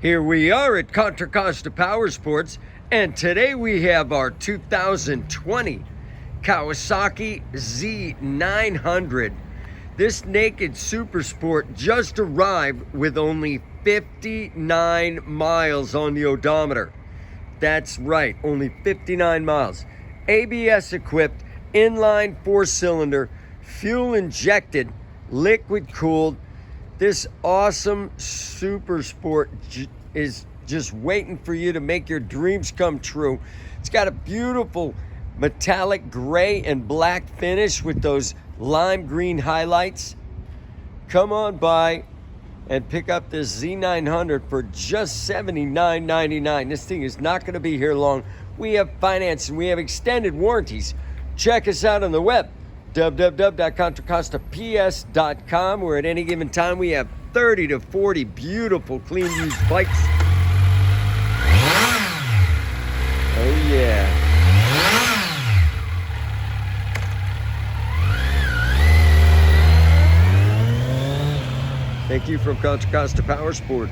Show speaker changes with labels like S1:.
S1: Here we are at Contra Costa Powersports, and today we have our 2020 Kawasaki Z900. This naked super sport just arrived with only 59 miles on the odometer. That's right, only 59 miles. ABS equipped, inline 4-cylinder, fuel injected, liquid cooled. This awesome super sport is just waiting for you to make your dreams come true. It's got a beautiful metallic gray and black finish with those lime green highlights. Come on by and pick up this Z900 for just $79.99. This thing is not going to be here long. We have financing, we have extended warranties. Check us out on the web, www.contracostaps.com, where at any given time we have 30 to 40 beautiful clean used bikes. Oh yeah. Thank you from Contra Costa Powersports.